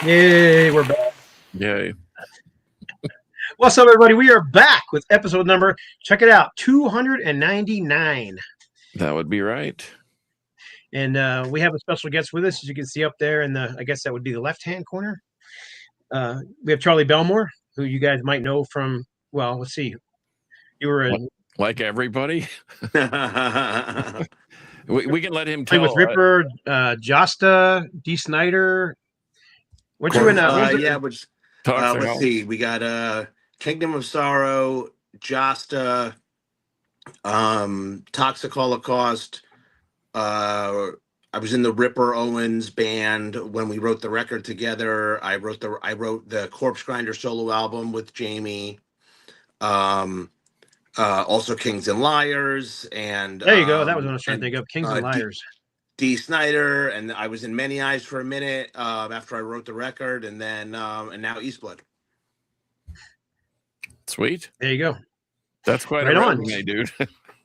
Yay, we're back. Yay. What's up, everybody? We are back with episode number, check it out, 299. That would be right. And we have a special guest with us, as you can see up there in I guess that would be the left-hand corner. We have Charlie Bellmore, who you guys might know from, well, let's see. You were like everybody. we can let him playing tell. with Ripper, Jasta, Snider. Weren't you in? Let's see. We got Kingdom of Sorrow, Jasta, Toxic Holocaust. I was in the Ripper Owens band when we wrote the record together. I wrote the Corpse Grinder solo album with Jamie. Also Kings and Liars, and there you go. That was what I was trying to think of. Kings and Liars. D. Snider, and I was in Many Eyes for a minute after I wrote the record, and then and now Eastblood. Sweet. There you go. That's quite right a resume, dude.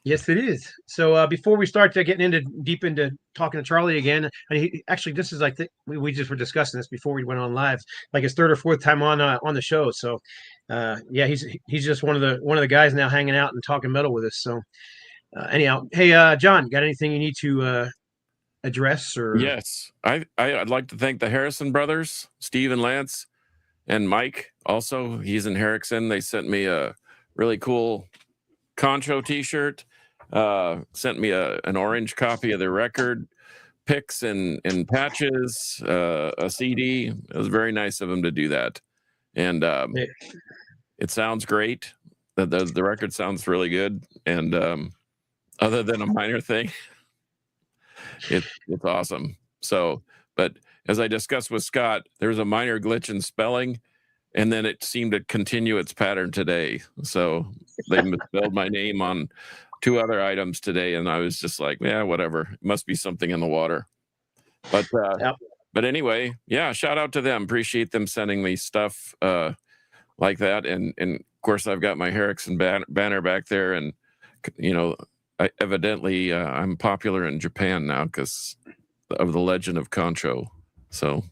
Yes, it is. So before we start getting deep into talking to Charlie again, actually, this is like we just were discussing this before we went on live, like his third or fourth time on the show. So yeah, he's just one of the guys now hanging out and talking metal with us. So anyhow, hey John, got anything you need to address? Or yes, I'd like to thank the Harrison brothers, Steve and Lance, and Mike. Also, he's in Harrison. They sent me a really cool Concho t-shirt. Sent me an orange copy of their record, picks and patches, a CD. It was very nice of them to do that, and it sounds great. The record sounds really good, and other than a minor thing, it's awesome. So, but as I discussed with Scott, there was a minor glitch in spelling, and then it seemed to continue its pattern today. So they misspelled my name on 2 other items today, and I was just like, yeah, whatever. It must be something in the water. But yep. But anyway, yeah, shout out to them. Appreciate them sending me stuff like that. And of course, I've got my Harrison banner back there, and evidently I'm popular in Japan now because of the legend of Concho. So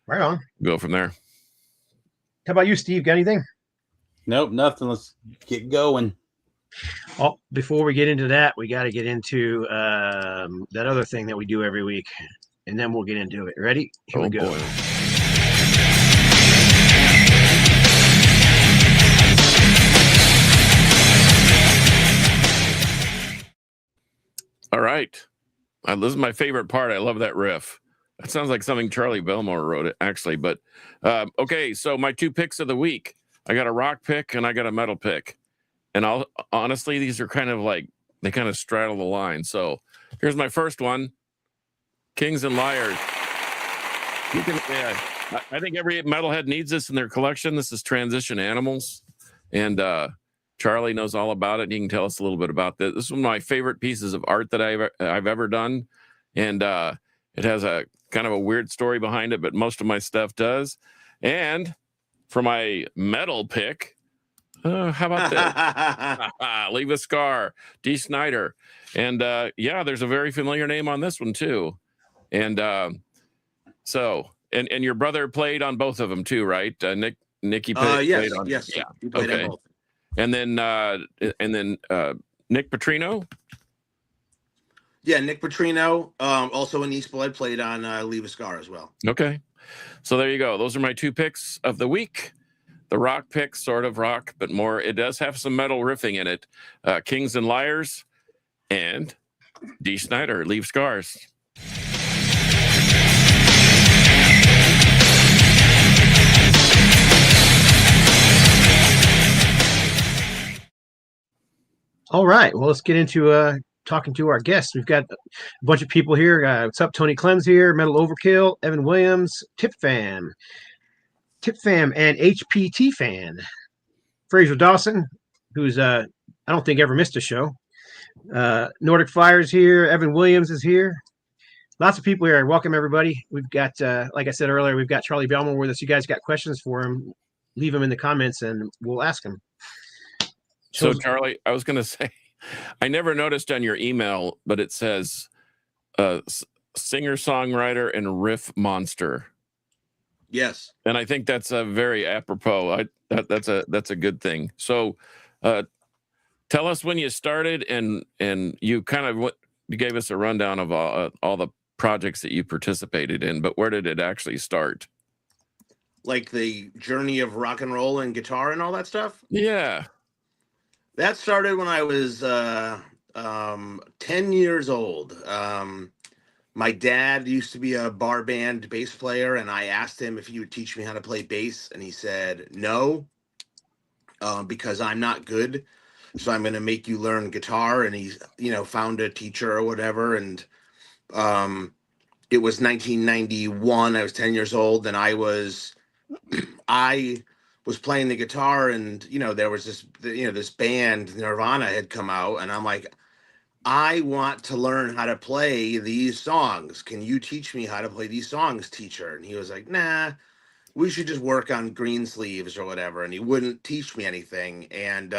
right on. Go from there. How about you, Steve? Got anything? Nope, nothing. Let's get going. Oh, before we get into that, we got to get into that other thing that we do every week, and then we'll get into it. Ready? Here we go. Boy. All right. This is my favorite part. I love that riff. That sounds like something Charlie Bellmore wrote it, actually. But okay, so my 2 picks of the week. I got a rock pick and I got a metal pick. And honestly, these are kind of like, they kind of straddle the line. So here's my first one. Kings and Liars. I think every metalhead needs this in their collection. This is Transition Animals. And Charlie knows all about it. He can tell us a little bit about this. This is one of my favorite pieces of art that I've ever done. And it has a kind of a weird story behind it, but most of my stuff does. And for my metal pick, how about this? Leave a Scar, D. Snider. And yeah, there's a very familiar name on this one too. And so, and your brother played on both of them too, right? Nicky played on. Yes, yeah. He played okay. on both. And then Nick Petrino. Yeah, Nick Petrino, also in Eastblood, played on Leave a Scar as well. Okay. So there you go. Those are my 2 picks of the week. The rock pick, sort of rock, but more. It does have some metal riffing in it. Kings and Liars and D. Snider, Leave Scars. All right. Well, let's get into talking to our guests. We've got a bunch of people here. What's up? Tony Clem's here, Metal Overkill, Evan Williams, Tip Fam, and HPT Fan. Fraser Dawson, who's I don't think ever missed a show. Nordic Fire's here. Evan Williams is here. Lots of people here. Welcome, everybody. We've got, like I said earlier, we've got Charlie Bellmore with us. You guys got questions for him, leave them in the comments, and we'll ask him. So, Charlie, I was going to say, I never noticed on your email, but it says singer-songwriter and riff monster. Yes. And I think that's a very apropos. That's a good thing. So, tell us when you started, and you kind of you gave us a rundown of all the projects that you participated in, but where did it actually start? Like the journey of rock and roll and guitar and all that stuff. Yeah. That started when I was 10 years old. My dad used to be a bar band bass player, and I asked him if he would teach me how to play bass, and he said no, because I'm not good. So I'm going to make you learn guitar. And he, found a teacher or whatever. And um, it was 1991. I was 10 years old, and I was playing the guitar, and there was this band Nirvana had come out, and I'm like, I want to learn how to play these songs. Can you teach me how to play these songs, teacher? And he was like, nah, we should just work on green sleeves or whatever. And he wouldn't teach me anything. And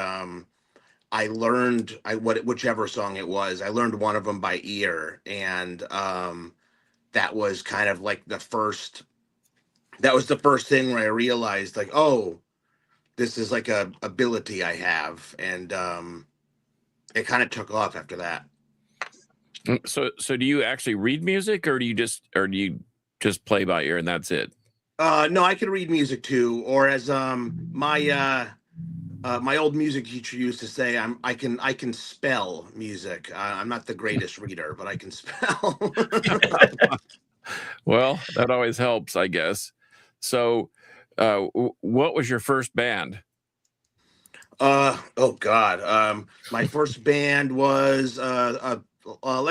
I learned whichever song it was. I learned one of them by ear, and that was kind of like the first. That was the first thing where I realized, like, oh, this is like a ability I have, and it kind of took off after that. So do you actually read music, or do you just play by ear and that's it? No, I can read music too, or as my old music teacher used to say, I can spell music. I'm not the greatest reader, but I can spell. Well, that always helps, I guess. So, what was your first band? Oh God. My first band was like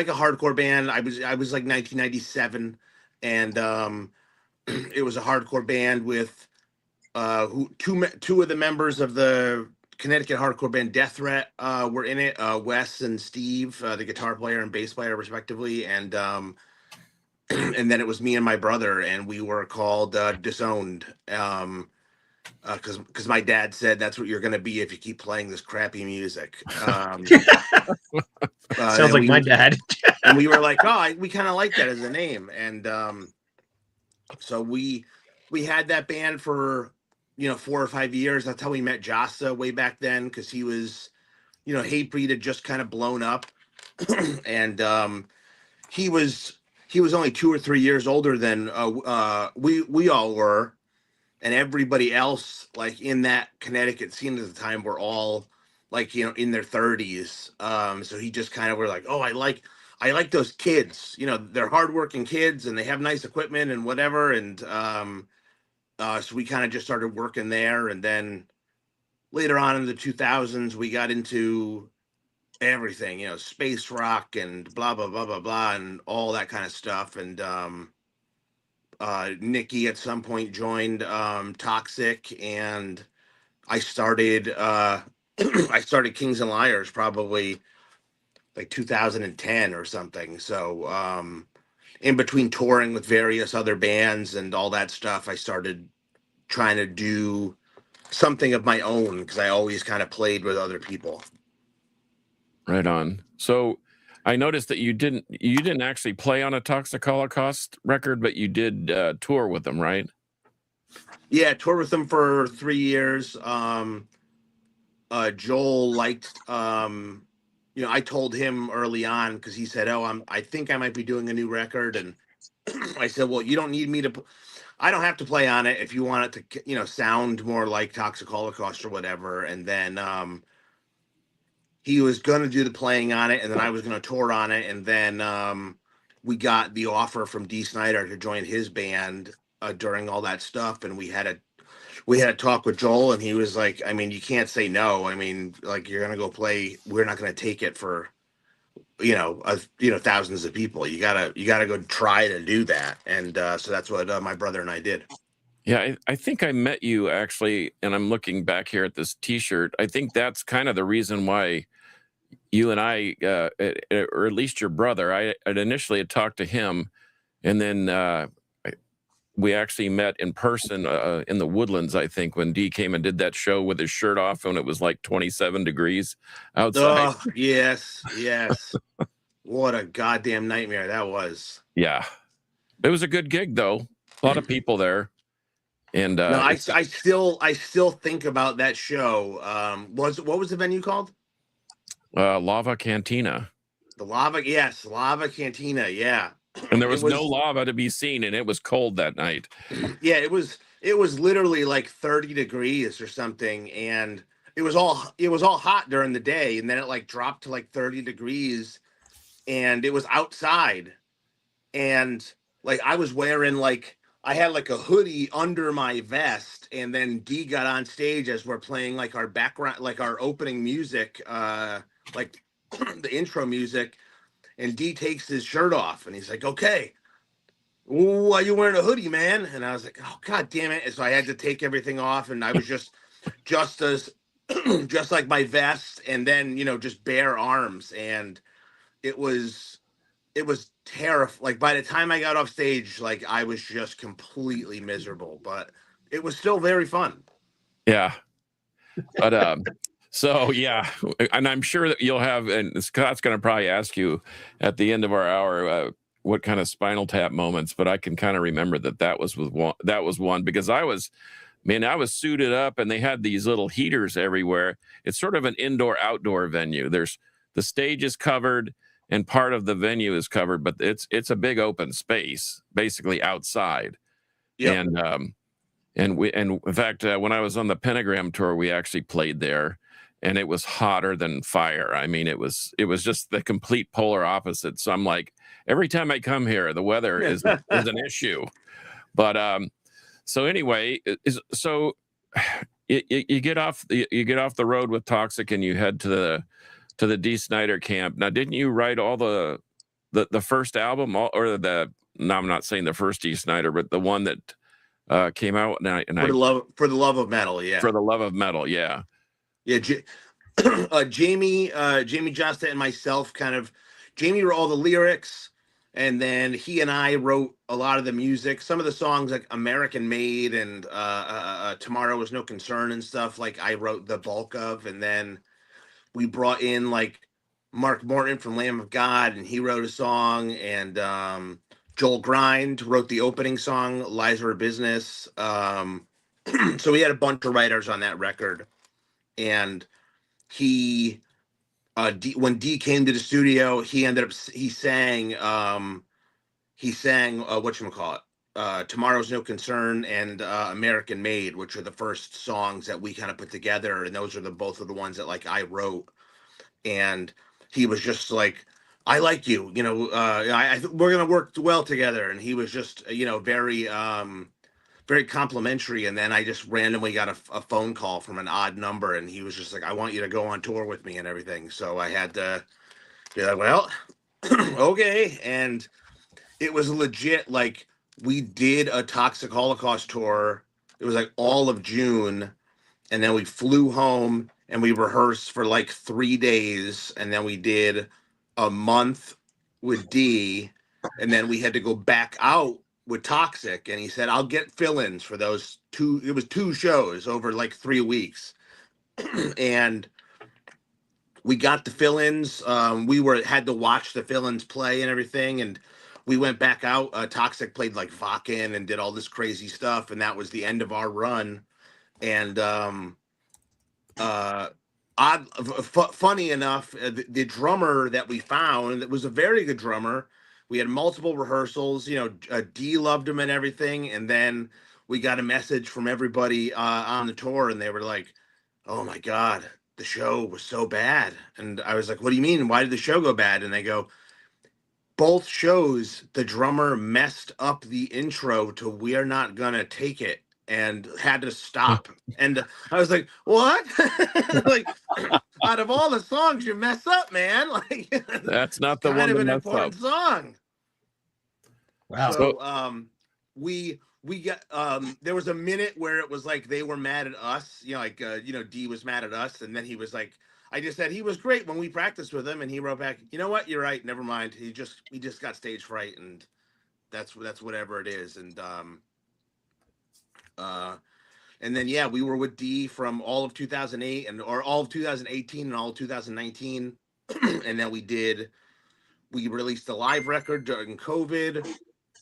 a hardcore band. I was like 1997, and it was a hardcore band with two of the members of the Connecticut hardcore band Death Threat were in it. Wes and Steve, the guitar player and bass player respectively, and and then it was me and my brother, and we were called Disowned. Because my dad said that's what you're going to be if you keep playing this crappy music. Sounds like my dad. And we were like, oh, we kind of like that as a name. And so we had that band for 4 or 5 years. That's how we met Jasta way back then, because he was, Hatebreed had just kind of blown up. And he was only 2 or 3 years older than we all were. And everybody else, like in that Connecticut scene at the time, were all like in their 30s. So he just kind of were like, oh, I like those kids. They're hardworking kids, and they have nice equipment and whatever. And so we kind of just started working there. And then later on in the 2000s, we got into everything, space rock and blah blah blah blah blah, and all that kind of stuff. And Nikki at some point joined Toxic, and I started I started Kings and Liars probably like 2010 or something. So in between touring with various other bands and all that stuff, I started trying to do something of my own, because I always kind of played with other people. Right on. So I noticed that you didn't actually play on a Toxic Holocaust record, but you did tour with them, right? Yeah, toured with them for 3 years. Joel liked, I told him early on, because he said, oh, I think I might be doing a new record. And I said, well, you don't need me to, I don't have to play on it if you want it to, sound more like Toxic Holocaust or whatever. And then he was going to do the playing on it, and then I was going to tour on it. And then we got the offer from D. Snider to join his band during all that stuff. And we had a talk with Joel, and he was like, I mean, you can't say no. I mean, like, you're going to go play. We're not going to take it for, thousands of people. You gotta go try to do that. And so that's what my brother and I did. Yeah, I think I met you actually, and I'm looking back here at this T-shirt. I think that's kind of the reason why you and I, or at least your brother, I initially had talked to him, and then we actually met in person in the Woodlands, I think, when D came and did that show with his shirt off, when it was like 27 degrees outside. Oh, yes. What a goddamn nightmare that was. Yeah. It was a good gig, though. A lot of people there. And No, I still think about that show. What was the venue called? Lava Cantina. The Lava, yes, Lava Cantina, yeah. And there It was no was, lava to be seen, and it was cold that night. yeah, it was literally like 30 degrees or something, and it was all hot during the day, and then it like dropped to like 30 degrees, and it was outside, and like I was wearing like I had like a hoodie under my vest, and then D got on stage as we're playing like our background, like our opening music, like the intro music, and D takes his shirt off, and he's like, "Okay, why are you wearing a hoodie, man?" And I was like, "Oh, god damn it!" And so I had to take everything off, and I was just as just like my vest, and then just bare arms, and it was terrifying. Like by the time I got off stage, like I was just completely miserable, but it was still very fun. Yeah. But so yeah, and I'm sure that you'll have, and Scott's going to probably ask you at the end of our hour what kind of Spinal Tap moments, but I can kind of remember that was one. That was one because I was suited up, and they had these little heaters everywhere. It's sort of an indoor-outdoor venue. There's the stage is covered, and part of the venue is covered, but it's a big open space, basically outside. Yep. And in fact, when I was on the Pentagram tour, we actually played there, and it was hotter than fire. I mean, it was just the complete polar opposite. So I'm like, every time I come here, the weather is an issue. But so anyway, you get off the road with Toxic, and you head to the D. Snider camp. Now, didn't you write all the first album, no, I'm not saying the first D. Snider, but the one that came out For the love of metal, yeah. For the Love of Metal, yeah. Yeah, Jamie Jasta and myself Jamie wrote all the lyrics, and then he and I wrote a lot of the music. Some of the songs like American Made and Tomorrow Is No Concern and stuff, like I wrote the bulk of, and then we brought in like Mark Morton from Lamb of God, and he wrote a song, and Joel Grind wrote the opening song, Lies Are a Business. So we had a bunch of writers on that record, and he when D came to the studio, he sang whatchamacallit, Tomorrow's No Concern and American Made, which are the first songs that we kind of put together, and those are both of the ones that like I wrote. And he was just like, "I like you, we're gonna work well together." And he was just very complimentary. And then I just randomly got a phone call from an odd number, and he was just like, "I want you to go on tour with me and everything." So I had to be like, "Well, okay." And it was legit. Like, we did a Toxic Holocaust tour. It was like all of June, and then we flew home and we rehearsed for like 3 days, and then we did a month with D, and then we had to go back out with Toxic, and he said, "I'll get fill-ins for those two." It was 2 shows over like 3 weeks. And we got the fill-ins. We had to watch the fill-ins play and everything, and we went back out. Toxic played like Vakken and did all this crazy stuff, and that was the end of our run. And funny enough, the drummer that we found, that was a very good drummer. We had multiple rehearsals. D loved him and everything, and then we got a message from everybody on the tour, and they were like, "Oh my god, the show was so bad." And I was like, "What do you mean? Why did the show go bad?" And they go, "Both shows, the drummer messed up the intro to We're Not Gonna Take It and had to stop." And I was like, "What?" Like, out of all the songs you mess up, man, like That's not it's the kind one of to an mess important up. song. Wow. So we got there was a minute where it was like they were mad at us, D was mad at us, and then he was like, I just said he was great when we practiced with him, and he wrote back, "You know what? You're right. Never mind. We just got stage fright, and that's whatever it is." And then yeah, we were with D from all of 2008 or all of 2018 and all of 2019, and then we released a live record during COVID,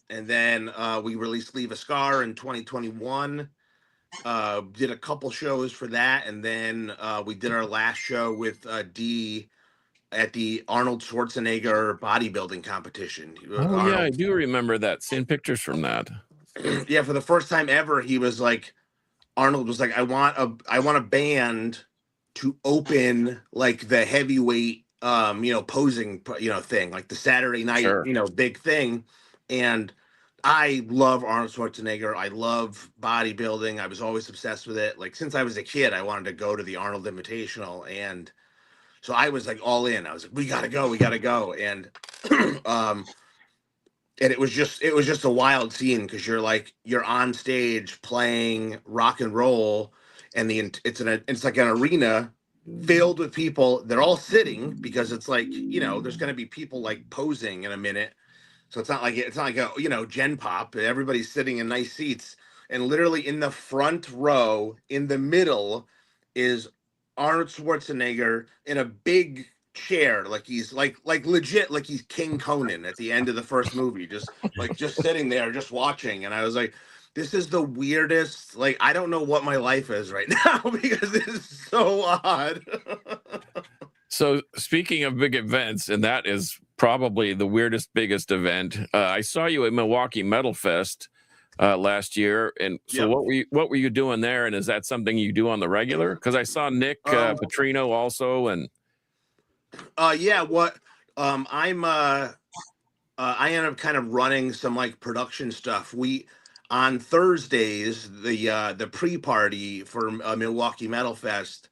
and then we released Leave a Scar in 2021. Did a couple shows for that, and then we did our last show with D at the Arnold Schwarzenegger bodybuilding competition. Oh yeah, I Arnold, do remember that. Seeing pictures from that. yeah, for the first time ever, he was like, Arnold was like, I want a band to open like the heavyweight, posing, thing, like the Saturday night, Sure. big thing. And I love Arnold Schwarzenegger. I love bodybuilding. I was always obsessed with it. Like since I was a kid, I wanted to go to the Arnold Invitational, and so I was like all in. I was like, we gotta go, we gotta go, and um, and it was just a wild scene because you're on stage playing rock and roll, and it's like an arena filled with people. They're all sitting because it's like there's gonna be people like posing in a minute, so it's not like a Gen Pop. Everybody's sitting in nice seats, and literally in the front row, in the middle, is Arnold Schwarzenegger in a big chair, like he's like legit, like he's King Conan at the end of the first movie, just sitting there, just watching. And I was like, this is the weirdest. Like, I don't know what my life is right now because this is so odd. So speaking of big events, and that is probably the weirdest, biggest event. I saw you at Milwaukee Metal Fest last year, and so Yep. what were you doing there? And is that something you do on the regular? Because I saw Nick Petrino also, and Yeah, what I end up kind of running some like production stuff. We On Thursdays, the pre-party for Milwaukee Metal Fest,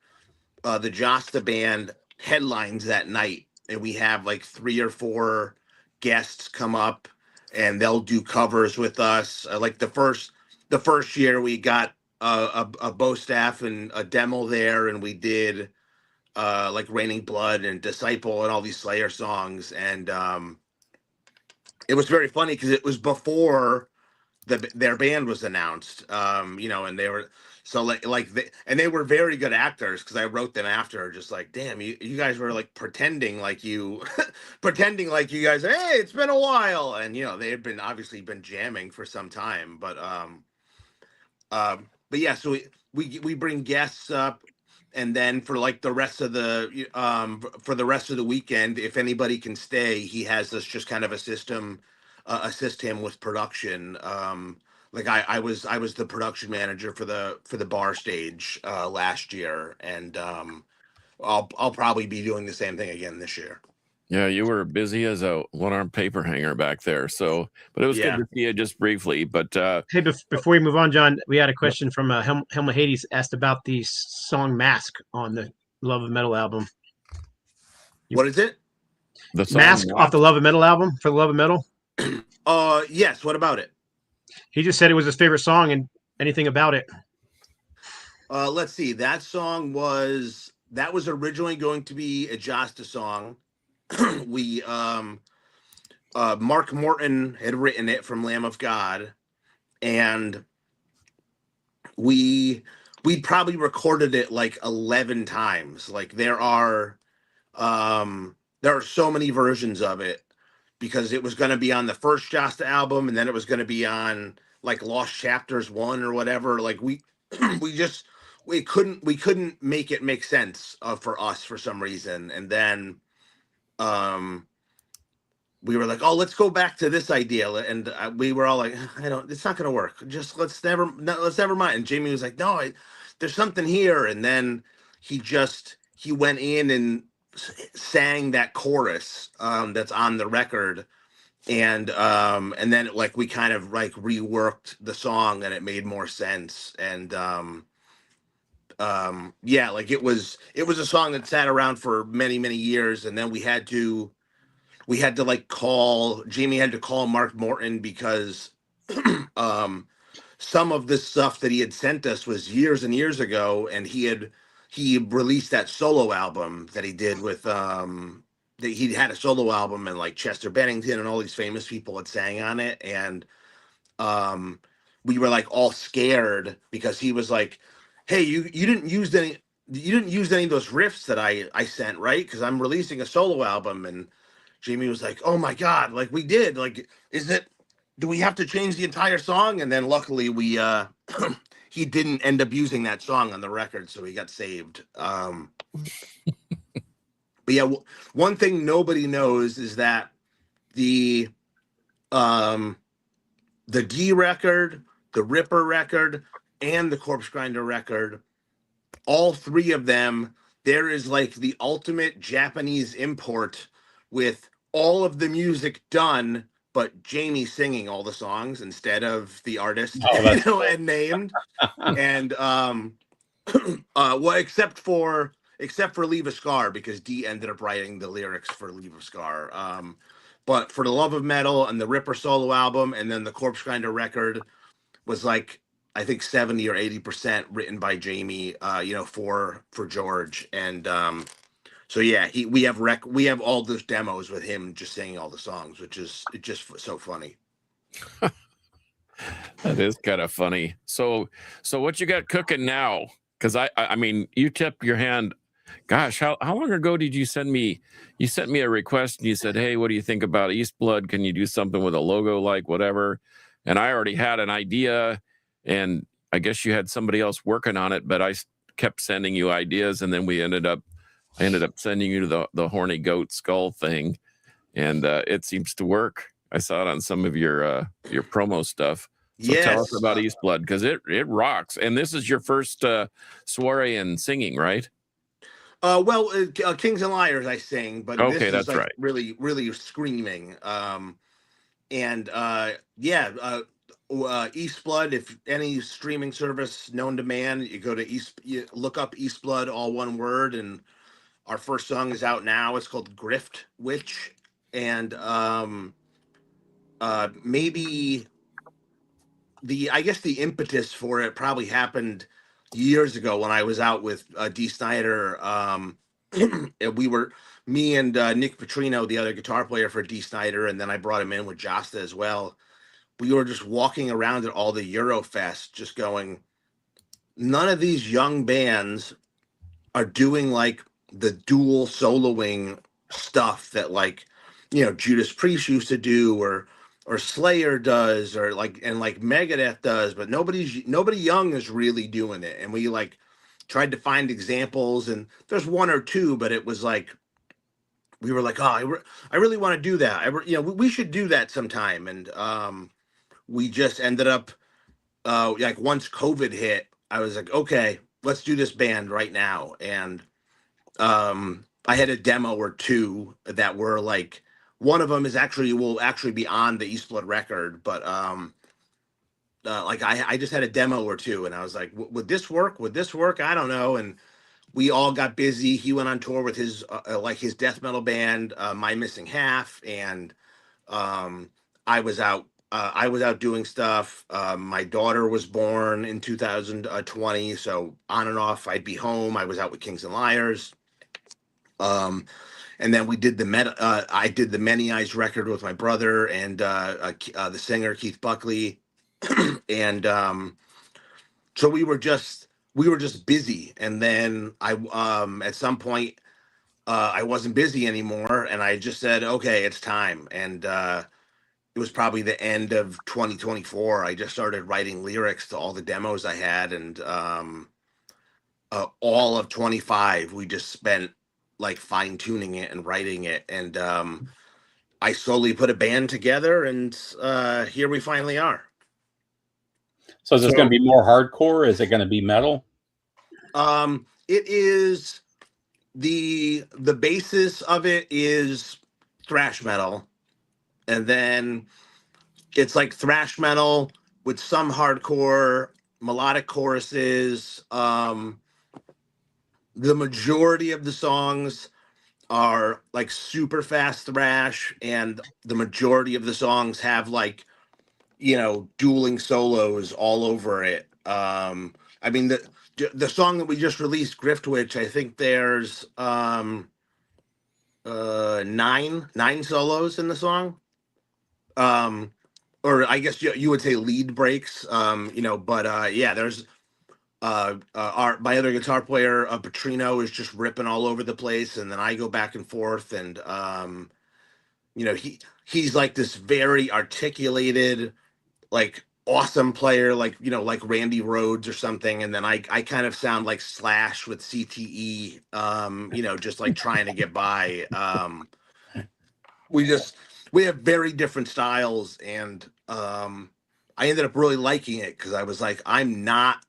the Jasta band headlines that night, and we have like 3 or 4 guests come up, and they'll do covers with us. Like the first year, we got a Bo Staff and a demo there, and we did like Raining Blood and Disciple and all these Slayer songs, and it was very funny because it was before their band was announced. And they were so and they were very good actors because I wrote them after, just like, damn, you guys were like pretending like you pretending like you guys, hey, it's been a while, and they had been obviously been jamming for some time, but yeah, so we bring guests up, and then for like the rest of the weekend, if anybody can stay, he has us just kind of assist him with production. Like I was the production manager for the bar stage last year, and I'll probably be doing the same thing again this year. yeah, you were busy as a one-armed paper hanger back there. So, but it was good Yeah. to see you just briefly. But Hey, before we move on, John, we had a question from Helma Hades asked about the song "Mask" on the Love of Metal album. What is it? the song Mask off the Love of Metal album for the Love of Metal. Yes. What about it? He just said it was his favorite song, and anything about it. Let's see. That was originally going to be a Jasta song. We Mark Morton had written it from Lamb of God, and we probably recorded it like 11 times. Like there are so many versions of it because it was going to be on the first Jasta album, and then it was going to be on like Lost Chapters 1 or whatever. Like we couldn't make it make sense for us for some reason, and then we were like, oh, let's go back to this idea, and we were all like, it's not gonna work, just let's never mind. And Jamie was like, no, there's something here. And then he went in and sang that chorus that's on the record, and then like we kind of like reworked the song, and it made more sense. And yeah, like it was a song that sat around for many, many years, and then we had to like Jamie had to call Mark Morton because some of this stuff that he had sent us was years and years ago, and he released that solo album that he did with that he had a solo album, and like Chester Bennington and all these famous people had sang on it, and we were like all scared because he was like, hey, you didn't use any of those riffs that I sent, right? Because I'm releasing a solo album. And Jamie was like, oh my God, like we did, like, do we have to change the entire song? And then luckily we he didn't end up using that song on the record, so he got saved. But yeah, one thing nobody knows is that the D record, the Ripper record, and the Corpse Grinder record, all three of them, there is like the ultimate Japanese import with all of the music done, but Jamie singing all the songs instead of the artist, Oh, that's cool. and named. And well, except for Leave a Scar, because Dee ended up writing the lyrics for Leave a Scar. But for the Love of Metal and the Ripper solo album, and then the Corpse Grinder record was like, I think 70 or 80% written by Jamie, for George. And so yeah, we have all those demos with him just singing all the songs, which is just so funny. That is kind of funny. So what you got cooking now? Because I mean, you tipped your hand. Gosh, how long ago did you send me? You sent me a request and you said, "Hey, what do you think about Eastblood? Can you do something with a logo like whatever?" And I already had an idea, and I guess you had somebody else working on it, but I kept sending you ideas, and then I ended up sending you the horny goat skull thing, and it seems to work. I saw it on some of your promo stuff. So tell us about Eastblood, because it rocks. And this is your first soiree in singing, right? Well, Kings and Liars I sing, but okay, this that's is like right. really, really screaming. Eastblood, if any streaming service known to man, you go to you look up Eastblood, all one word, and our first song is out now. It's called Grift Witch, and maybe I guess the impetus for it probably happened years ago when I was out with Dee Snider. Me and Nick Petrino, the other guitar player for Dee Snider, and then I brought him in with Jasta as well. We were just walking around at all the Eurofest, just going, none of these young bands are doing like the dual soloing stuff that Judas Priest used to do, or Slayer does, or like Megadeth does, but nobody young is really doing it. And we tried to find examples, and there's one or two, but it was like we were like, oh, I really want to do that. We should do that sometime. And we just ended up once COVID hit, I was like, okay, let's do this band right now. And I had a demo or two that were like, one of them will actually be on the Eastblood record, but I just had a demo or two, and I was like, would this work? I don't know. And we all got busy. He went on tour with his his death metal band, My Missing Half, and I was out doing stuff. My daughter was born in 2020, so on and off I'd be home. I was out with Kings and Liars. And then we did I did the Many Eyes record with my brother and the singer Keith Buckley. And so we were just busy. And then I at some point I wasn't busy anymore, and I just said, okay, it's time. And it was probably the end of 2024. I just started writing lyrics to all the demos I had, and all of 25 we just spent fine tuning it and writing it. And I slowly put a band together, and here we finally are. So is this going to be more hardcore? Is it going to be metal? It is the basis of it is thrash metal, and then it's like thrash metal with some hardcore melodic choruses. The majority of the songs are like super fast thrash, and the majority of the songs have dueling solos all over it. I mean, the song that we just released, Grift Witch, I think there's nine solos in the song. Or I guess you would say lead breaks. But yeah, there's my other guitar player, Petrino, is just ripping all over the place, and then I go back and forth, and he's like this very articulated, awesome player like like Randy Rhoads or something, and then I kind of sound like Slash with CTE, just like trying to get by. We have very different styles, and I ended up really liking it because I was like, I'm not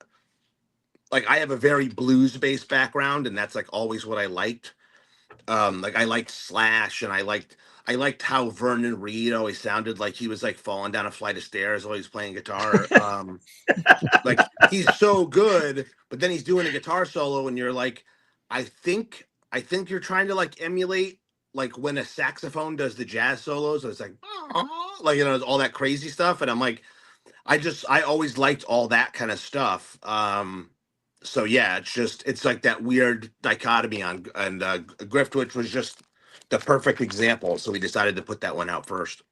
like, I have a very blues based background, and that's like always what I liked. Like I liked Slash, and I liked how Vernon Reid always sounded like he was like falling down a flight of stairs while he's playing guitar. Like he's so good, but then he's doing a guitar solo, and you're like, I think you're trying to like emulate like when a saxophone does the jazz solos. It's like all that crazy stuff, and I'm like, I always liked all that kind of stuff. So yeah, it's like that weird dichotomy on, and Griftwich was just the perfect example. So we decided to put that one out first.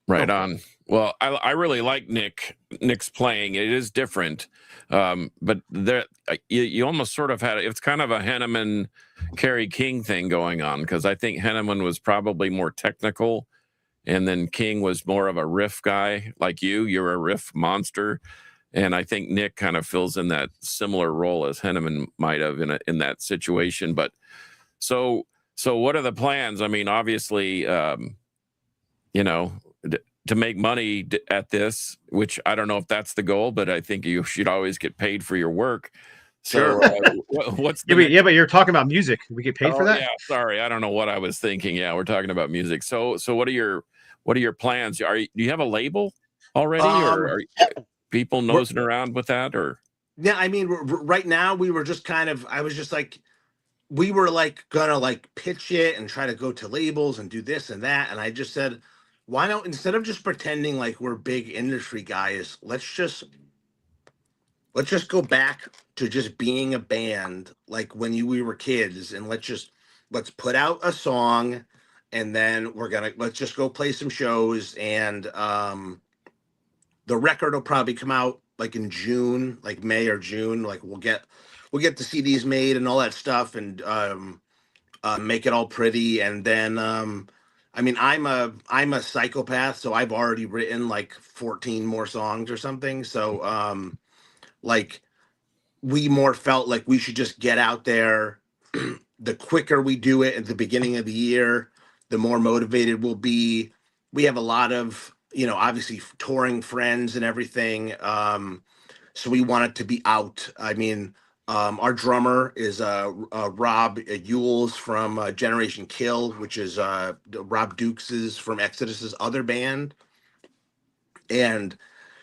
Right on. Well, I really like Nick's playing. It is different, but there you almost sort of had, it's kind of a Henneman Kerry King thing going on, because I think Henneman was probably more technical, and then King was more of a riff guy. Like you're a riff monster, and I think Nick kind of fills in that similar role as Henneman might have in that situation. But so what are the plans? I mean, obviously, to make money at this, which I don't know if that's the goal, but I think you should always get paid for your work. So what's the but you're talking about music. We get paid for that? Yeah, sorry, I don't know what I was thinking. Yeah, we're talking about music. So what are your plans? Do you have a label already, or are people nosing around with that? Or yeah, I mean, right now we were just I was just like, we were like gonna like pitch it and try to go to labels and do this and that, and I just said, why don't, instead of just pretending like we're big industry guys, let's just go back to just being a band like when we were kids, and let's put out a song, and then let's just go play some shows, and the record will probably come out like in June, like May or June. Like we'll get the CDs made and all that stuff, and make it all pretty, and then I mean, I'm a psychopath, so I've already written like 14 more songs or something. So like we more felt like we should just get out there. The quicker we do it at the beginning of the year, the more motivated we'll be. We have a lot of, obviously touring friends and everything. So we want it to be out. I mean, our drummer is Rob Ewells from Generation Kill, which is Rob Dukes's from Exodus's other band. And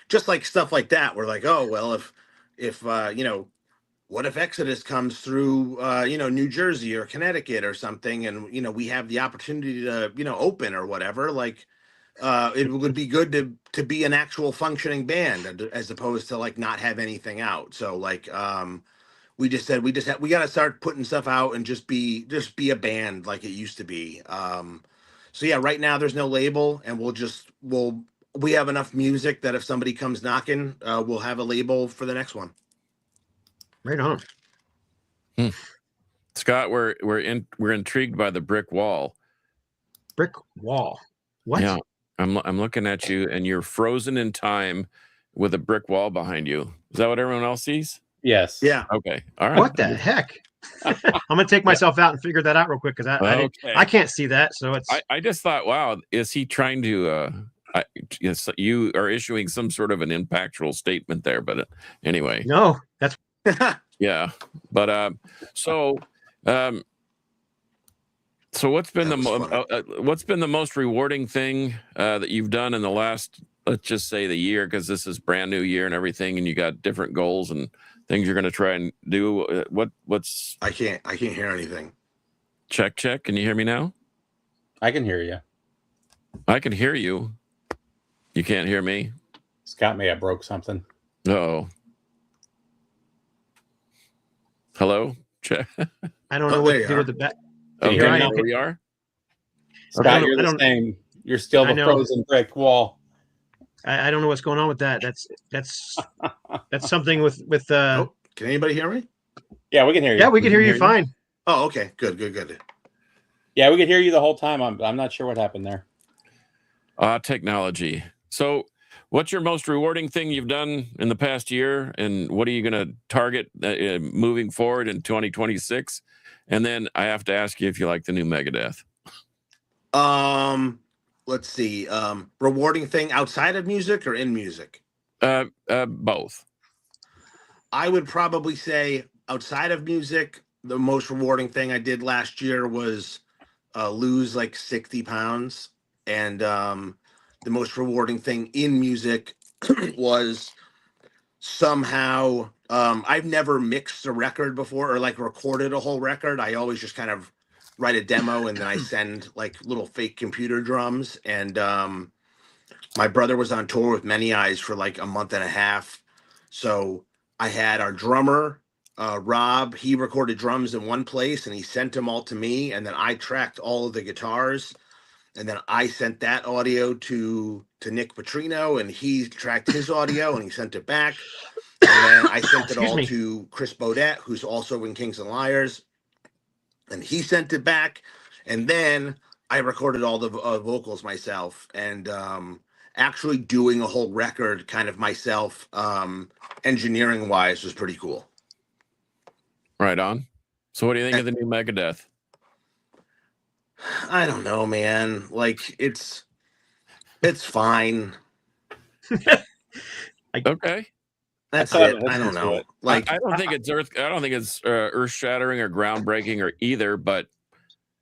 just like stuff like that, we're like, oh, well, if what if Exodus comes through, New Jersey or Connecticut or something, and we have the opportunity to, open or whatever. Like, it would be good to be an actual functioning band as opposed to like not have anything out. So like, we just said we got to start putting stuff out and just be a band like it used to be. So yeah, right now there's no label, and we have enough music that if somebody comes knocking, we'll have a label for the next one. Right on. Scott, we're intrigued by the brick wall. Brick wall. What? Yeah, I'm looking at you, and you're frozen in time with a brick wall behind you. Is that what everyone else sees? Yes. Yeah. Okay. All right. What the heck? I'm gonna take myself out and figure that out real quick, because I can't see that. So it's. I just thought, wow, is he trying to? Yes, you are issuing some sort of an impactful statement there, but anyway. No, that's. Yeah, but so what's been the most rewarding thing that you've done in the last, let's just say, the year, because this is brand new year and everything, and you got different goals and things you're going to try and do. What's I can't hear anything. Check. Can you hear me now? I can hear you. I can hear you. You can't hear me? Scott may have broke something. Uh-oh. Hello? Check. I don't know what to do with the back. Okay, Here I now am. we are. Scott, you're the same. You're still the frozen brick wall. I don't know what's going on with that. That's something with. Can anybody hear me? Yeah, we can hear you. Yeah, we can hear you fine. Oh, okay, good. Yeah, we could hear you the whole time. I'm not sure what happened there. Technology. So, what's your most rewarding thing you've done in the past year, and what are you going to target moving forward in 2026? And then I have to ask you if you like the new Megadeth. Let's see. Rewarding thing outside of music or in music? Both. I would probably say outside of music, the most rewarding thing I did last year was lose like 60 pounds. And the most rewarding thing in music was somehow I've never mixed a record before or like recorded a whole record. I always just kind of write a demo and then I send like little fake computer drums. And my brother was on tour with Many Eyes for like a month and a half. So I had our drummer, Rob, he recorded drums in one place and he sent them all to me. And then I tracked all of the guitars. And then I sent that audio to Nick Petrino and he tracked his audio and he sent it back. And then I sent it all to Chris Bodette, who's also in Kings and Liars. And he sent it back. And then I recorded all the vocals myself. And actually doing a whole record kind of myself, engineering wise, was pretty cool. Right on. So what do you think of the new Megadeth? I don't know, man. Like it's fine. Okay. That's it. I don't know. Like I don't think it's earth shattering or groundbreaking or either, but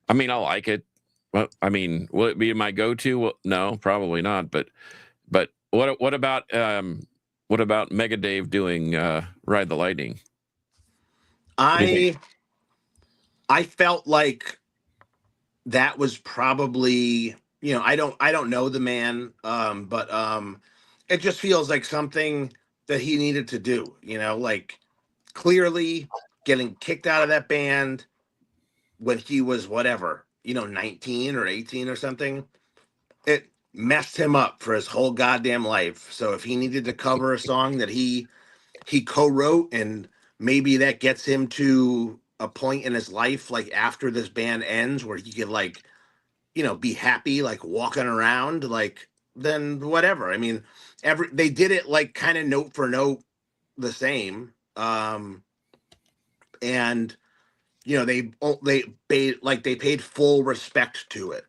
I mean, I like it. Well, I mean, will it be my go-to? Well, no, probably not. But what about Mega Dave doing Ride the Lightning? I felt like that was probably, you know, I don't know the man, but it just feels like something that he needed to do, you know, like clearly getting kicked out of that band when he was whatever, you know, 19 or 18 or something. It messed him up for his whole goddamn life. So if he needed to cover a song that he co-wrote, and maybe that gets him to a point in his life, like after this band ends, where he could like, you know, be happy, like walking around, like, then whatever. I mean, they did it like kind of note for note the same. And you know, they paid full respect to it.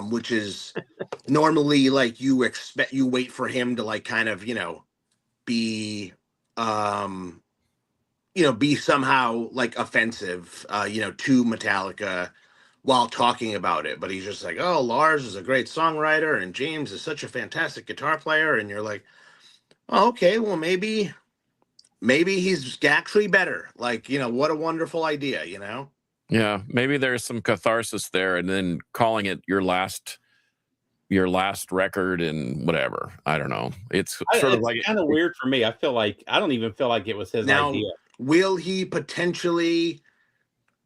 Which is normally like you wait for him to like kind of, you know, be be somehow like offensive, to Metallica while talking about it. But he's just like, oh, Lars is a great songwriter and James is such a fantastic guitar player. And you're like, oh, okay, well, maybe he's actually better. Like, you know, what a wonderful idea, you know? Yeah, maybe there's some catharsis there, and then calling it your last record and whatever. I don't know. It's sort of like kind of weird for me. I don't even feel like it was his idea. Will he potentially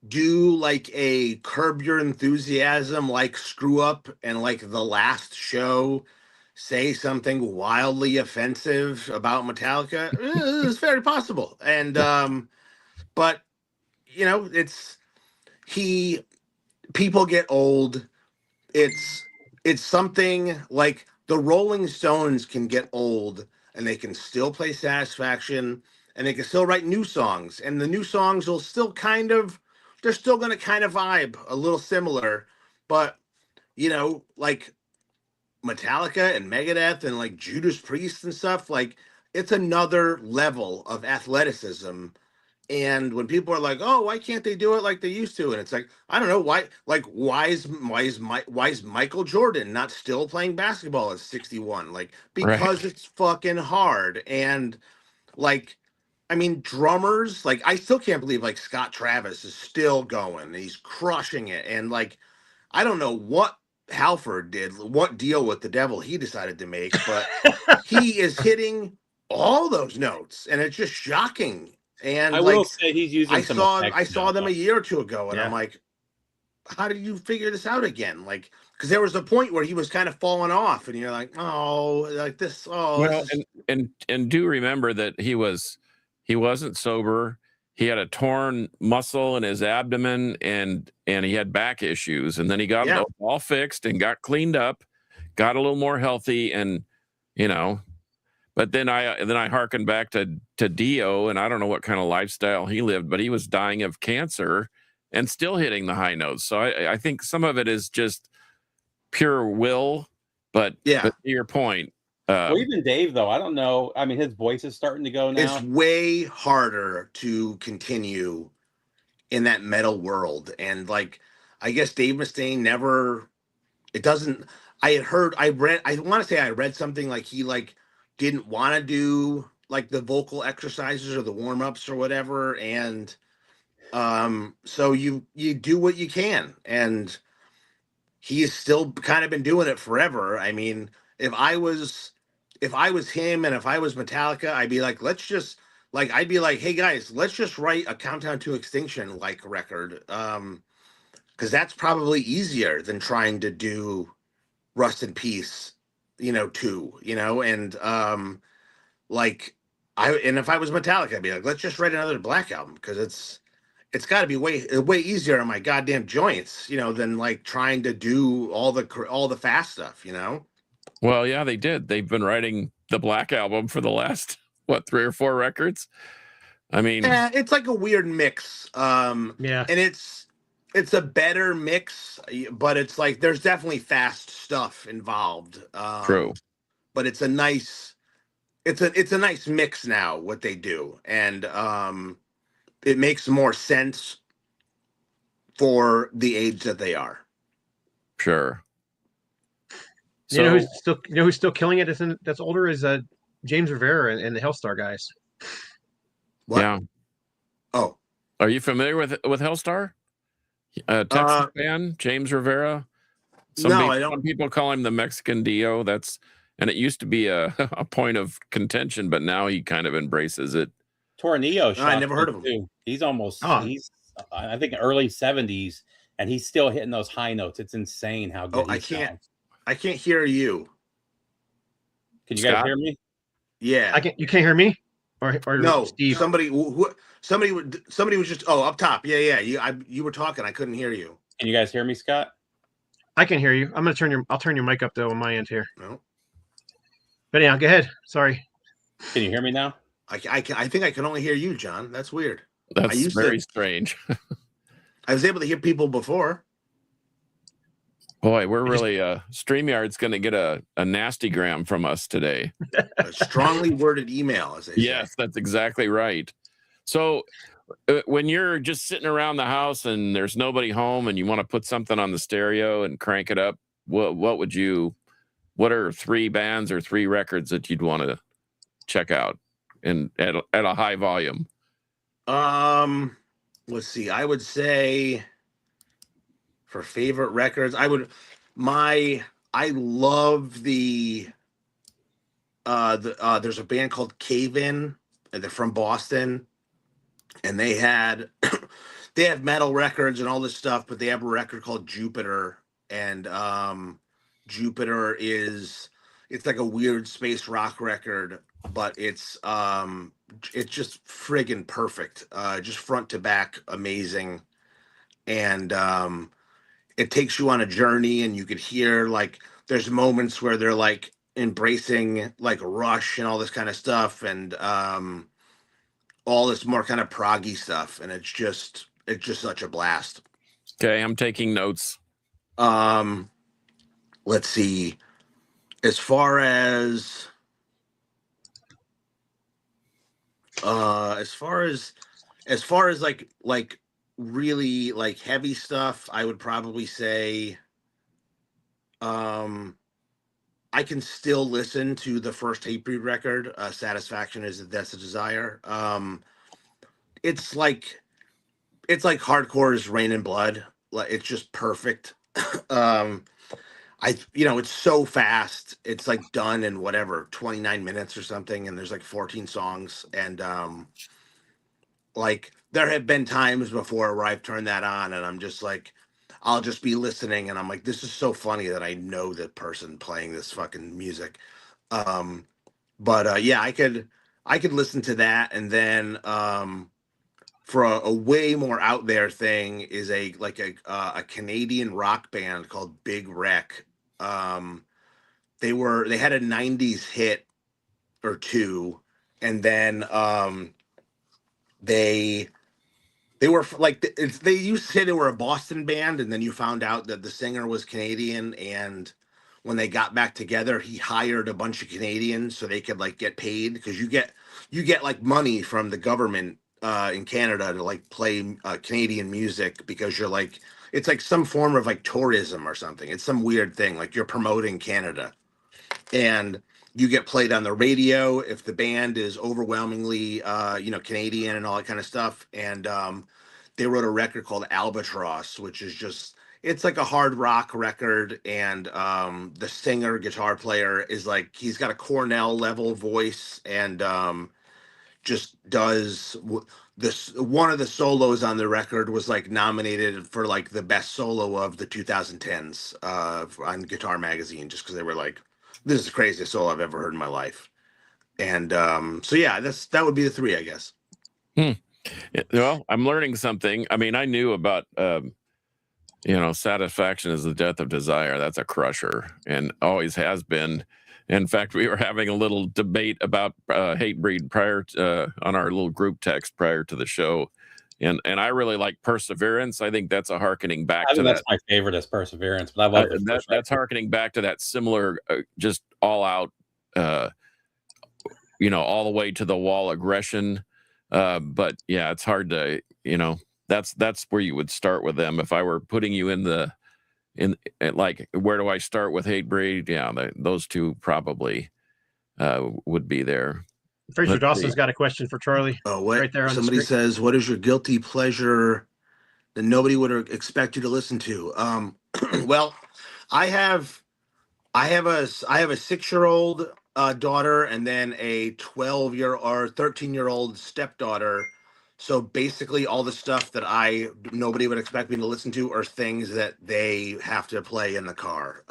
do like a Curb Your Enthusiasm, like Screw Up, and like the last show say something wildly offensive about Metallica? It's very possible. And but you know, people get old. It's something like the Rolling Stones can get old and they can still play Satisfaction and they can still write new songs, and the new songs will still they're still going to kind of vibe a little similar. But you know, like Metallica and Megadeth and like Judas Priest and stuff, like it's another level of athleticism. And when people are like, "Oh, why can't they do it like they used to?" and it's like, I don't know why. Like, why is Michael Jordan not still playing basketball at 61? Like, because It's fucking hard. And like, I mean, drummers, like, I still can't believe like Scott Travis is still going. He's crushing it. And like, I don't know what Halford did, what deal with the devil he decided to make, but he is hitting all those notes, and it's just shocking. And I will say he's using I saw them a year or two ago, and I'm like, how did you figure this out again? Like, because there was a point where he was kind of falling off, and you're like, oh, like this. Oh, well, and do remember that he wasn't sober. He had a torn muscle in his abdomen, and he had back issues, and then he got it all fixed and got cleaned up, got a little more healthy, and you know. But then I hearken back to Dio, and I don't know what kind of lifestyle he lived, but he was dying of cancer and still hitting the high notes. So I think some of it is just pure will, but Yeah. to your point, Well, even Dave, though, I don't know. I mean, his voice is starting to go now. It's way harder to continue in that metal world. And like, I guess Dave Mustaine never, it doesn't, I want to say I read something like he like didn't want to do like the vocal exercises or the warm-ups or whatever. And so you do what you can. And he has still kind of been doing it forever. I mean, if I was him and if I was Metallica, I'd be like, I'd be like, hey guys, let's just write a Countdown to Extinction like record. Because that's probably easier than trying to do Rust in Peace, 2, and and if I was Metallica, I'd be like, let's just write another Black Album because it's got to be way easier on my goddamn joints, than like trying to do all the fast stuff, Well, yeah, they did. They've been writing the Black Album for the last 3 or 4 records. I mean, yeah, it's like a weird mix. Yeah. And it's a better mix, but it's like there's definitely fast stuff involved. True. But it's a nice mix now what they do, and it makes more sense for the age that they are. Sure. You know who's still killing it? That's older is James Rivera and the Hellstar guys. What? Yeah. Oh, are you familiar with Hellstar? Texas band, James Rivera. Some people call him the Mexican Dio. And it used to be a point of contention, but now he kind of embraces it. Tornillo. I never heard of him. Too. He's he's I think early 70s, and he's still hitting those high notes. It's insane how good he sounds. I can't hear you. Can you guys hear me? Yeah. You can't hear me? Or no, Steve? Somebody was just up top. Yeah. You were talking. I couldn't hear you. Can you guys hear me, Scott? I can hear you. I'll turn your mic up though on my end here. No. But yeah, go ahead. Sorry. Can you hear me now? I think I can only hear you, John. That's weird. That's very strange. I was able to hear people before. Boy, we're really StreamYard's going to get a nasty gram from us today. A strongly worded email, as they say. Yes, that's exactly right. So when you're just sitting around the house and there's nobody home and you want to put something on the stereo and crank it up, what are 3 bands or 3 records that you'd want to check out at a high volume? Let's see. I would say for favorite records, I love there's a band called Cave In, and they're from Boston, and they have metal records and all this stuff, but they have a record called Jupiter, and Jupiter it's like a weird space rock record, but it's just friggin' perfect. Just front to back amazing. And it takes you on a journey, and you could hear like there's moments where they're like embracing like Rush and all this kind of stuff, and all this more kind of proggy stuff, and it's just such a blast. Okay, I'm taking notes. Let's see. As far as like really like heavy stuff, I would probably say I can still listen to the first Hatebreed record, Satisfaction Is That's a Desire. It's like hardcore's Rain and Blood. Like, it's just perfect. It's so fast. It's like done in 29 minutes or something, and there's like 14 songs, and like there have been times before where I've turned that on and I'm just like, I'll just be listening and I'm like, this is so funny that I know the person playing this fucking music. Yeah, I could listen to that. And then for a way more out there thing is a Canadian rock band called Big Wreck. They they had a 90s hit or two, and then they were like they used to say they were a Boston band, and then you found out that the singer was Canadian, and when they got back together, he hired a bunch of Canadians so they could like get paid, because you get like money from the government in Canada to like play Canadian music, because you're like, it's like some form of like tourism or something. It's some weird thing, like you're promoting Canada, and you get played on the radio if the band is overwhelmingly Canadian and all that kind of stuff. And they wrote a record called Albatross, which is just, it's like a hard rock record. And the singer guitar player is like, he's got a Cornell level voice, and just does this. One of the solos on the record was like nominated for like the best solo of the 2010s on Guitar Magazine, just because they were like, this is the craziest solo I've ever heard in my life. And so yeah, that would be the three, I guess. Well, I'm learning something. I mean, I knew about Satisfaction is the Death of Desire. That's a crusher and always has been. In fact, we were having a little debate about Hatebreed prior to, on our little group text prior to the show. And I really like Perseverance. I think that's a harkening back to that's that. my favorite is Perseverance, but I love that's harkening back to that similar, just all out, all the way to the wall aggression. But yeah, it's hard to, that's where you would start with them. If I were putting you in like, where do I start with Hatebreed? Yeah, those two probably would be there. Fraser Dawson's got a question for Charlie. Oh, what? Right there on Somebody the screen. says, what is your guilty pleasure that nobody would expect you to listen to? Well, I have a 6-year-old daughter, and then a 12-year or 13-year-old stepdaughter. So basically, all the stuff that nobody would expect me to listen to are things that they have to play in the car.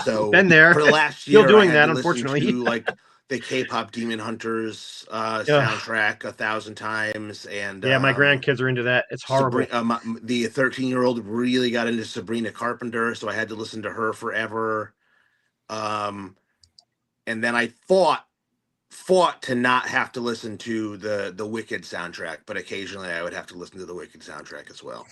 So Been there. For the last Still year, doing I had that, to listen unfortunately. to like the K-pop Demon Hunters soundtrack 1,000 times, and yeah, my grandkids are into that. It's horrible. The 13-year-old really got into Sabrina Carpenter, so I had to listen to her forever. And then I fought to not have to listen to the Wicked soundtrack, but occasionally I would have to listen to the Wicked soundtrack as well.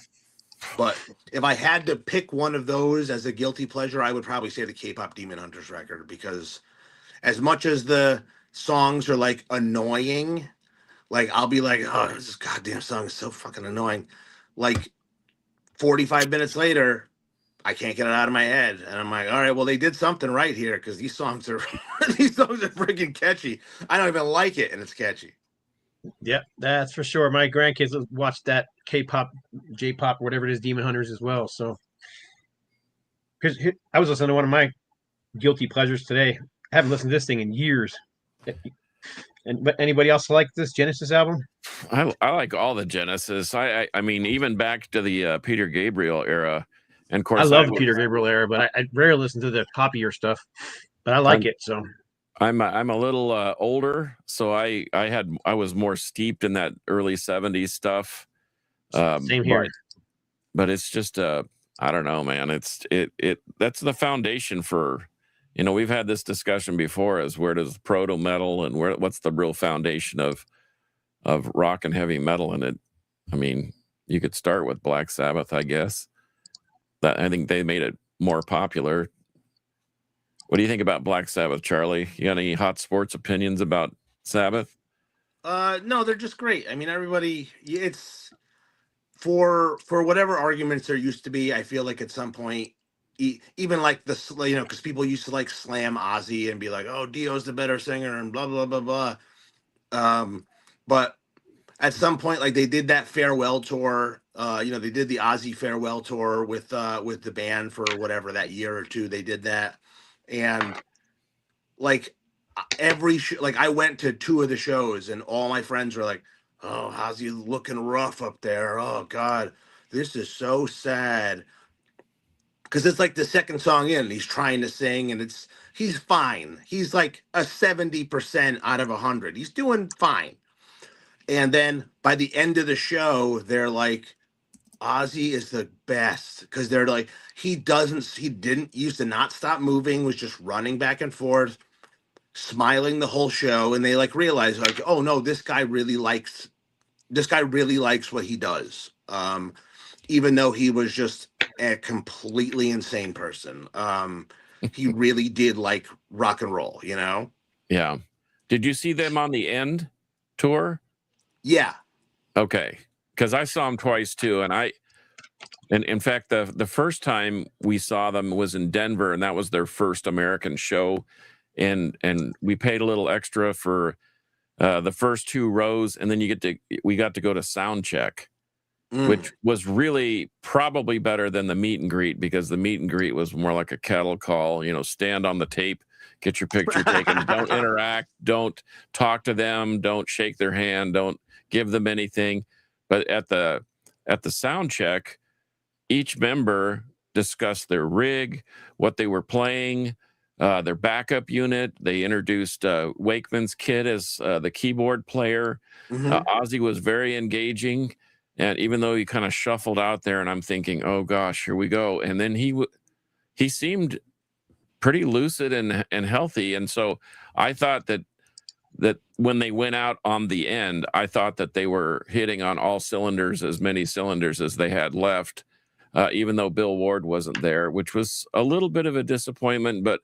But if I had to pick one of those as a guilty pleasure, I would probably say the K-pop Demon Hunters record, because as much as the songs are like annoying, like I'll be like, oh, this goddamn song is so fucking annoying. Like 45 minutes later, I can't get it out of my head, and I'm like, all right, well, they did something right here, because these songs are freaking catchy. I don't even like it, and it's catchy. Yep, that's for sure. My grandkids watch that K-pop, J-pop, whatever it is, Demon Hunters as well. So, because I was listening to one of my guilty pleasures today. I haven't listened to this thing in years. But anybody else like this Genesis album? I like all the Genesis. I mean, even back to the Peter Gabriel era. And of course, I love the Peter Gabriel era, but I rarely listen to the poppier stuff. But I like it. So I'm a little older, so I was more steeped in that early '70s stuff. Same here. But it's just I don't know, man. That's the foundation for, we've had this discussion before, as where does proto metal and what's the real foundation of rock and heavy metal? And it, I mean, you could start with Black Sabbath, I guess. That I think they made it more popular. What do you think about Black Sabbath, Charlie? You got any hot sports opinions about Sabbath? No, they're just great. I mean, everybody, it's for whatever arguments there used to be. I feel like at some point, even like because people used to like slam Ozzy and be like, "Oh, Dio's the better singer," and blah blah blah blah. But at some point, like they did that farewell tour. They did the Ozzy farewell tour with the band for whatever, that year or two. They did that, and like like I went to 2 of the shows, and all my friends were like, "Oh, how's he looking rough up there? Oh God, this is so sad." Because it's like the second song in, he's trying to sing, and he's fine. He's like a 70% out of 100. He's doing fine. And then by the end of the show, they're like, Ozzy is the best because they're like he didn't used to not stop moving, was just running back and forth, smiling the whole show, and they like realize like, oh no, this guy really likes what he does. Even though he was just a completely insane person. He really did like rock and roll, you know? Yeah. Did you see them on the End tour? Yeah. Okay. Because I saw them twice too. And in fact, the first time we saw them was in Denver, and that was their first American show. And we paid a little extra for the first 2 rows, and then we got to go to sound check, which was really probably better than the meet and greet, because the meet and greet was more like a cattle call, stand on the tape, get your picture taken, don't interact, don't talk to them, don't shake their hand, don't give them anything. But at the sound check, each member discussed their rig, what they were playing, their backup unit. They introduced Wakeman's kid as the keyboard player. Ozzy was very engaging, and even though he kind of shuffled out there, and I'm thinking, oh gosh, here we go. And then he seemed pretty lucid and healthy, and so I thought that when they went out on the End, I thought that they were hitting on all cylinders, as many cylinders as they had left. Even though Bill Ward wasn't there, which was a little bit of a disappointment, but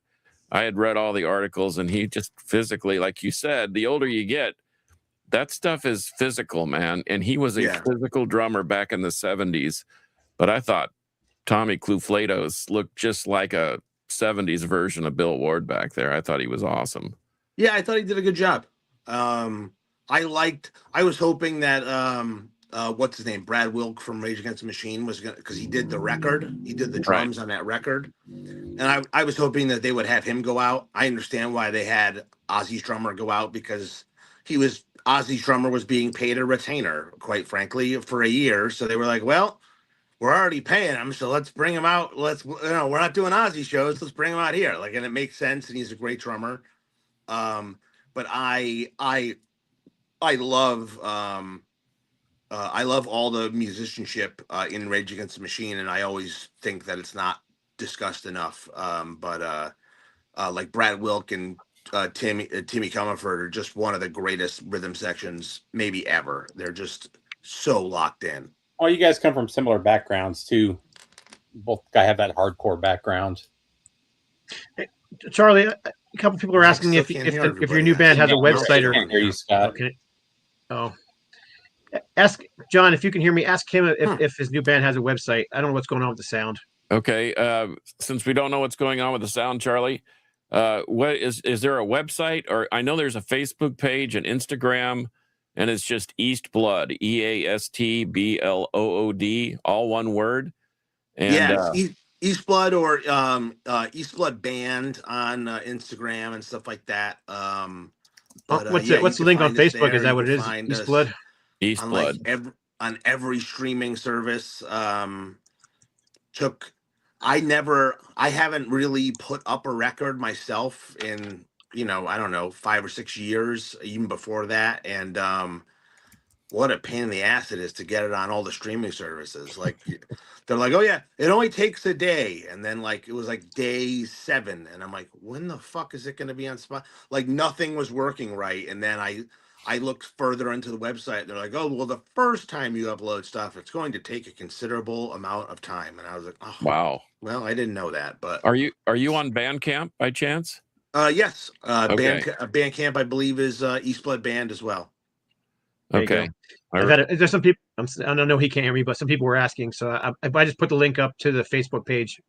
I had read all the articles, and he just physically, like you said, the older you get, that stuff is physical, man. And he was a physical drummer back in the 70s. But I thought Tommy Cluflatos looked just like a 70s version of Bill Ward back there. I thought he was awesome. Yeah, I thought he did a good job. I was hoping that what's his name, Brad Wilk from Rage Against the Machine was gonna, because he did the drums on that record, and I was hoping that they would have him go out. I understand why they had Ozzy's drummer go out, because Ozzy's drummer was being paid a retainer, quite frankly, for a year. So they were like, well, we're already paying him, so let's bring him out. We're not doing Ozzy shows. Let's bring him out here. Like, and it makes sense, and he's a great drummer. But I love all the musicianship in Rage Against the Machine, and I always think that it's not discussed enough. But like Brad Wilk and Timmy Comerford are just one of the greatest rhythm sections maybe ever. They're just so locked in. Well, you guys come from similar backgrounds too. Both guys have that hardcore background. Charlie, a couple people are asking if your new band has a website or. I can't hear you, Scott. Okay. Oh, ask John if you can hear me. Ask him if his new band has a website. I don't know what's going on with the sound. Okay, since we don't know what's going on with the sound, Charlie, what is there a website? Or I know there's a Facebook page and Instagram, and it's just Eastblood, EASTBLOOD, all one word. And Eastblood or Eastblood Band on Instagram and stuff like that. But what's the link on Facebook? Is that what it is? Eastblood. Eastblood on every streaming service. I haven't really put up a record myself in, I don't know, 5 or 6 years, even before that. And what a pain in the ass it is to get it on all the streaming services. Like, they're like, oh yeah, it only takes a day. And then like, it was like day 7. And I'm like, when the fuck is it going to be on spot? Like, nothing was working right. And then I looked further into the website, and they're like, oh, well, the first time you upload stuff, it's going to take a considerable amount of time. And I was like, oh, wow. Well, I didn't know that. But are you on Bandcamp by chance? Yes. Okay. Bandcamp, I believe, is Eastblood Band as well. Okay. There's some people. I don't know. He can't hear me, but some people were asking. So I just put the link up to the Facebook page.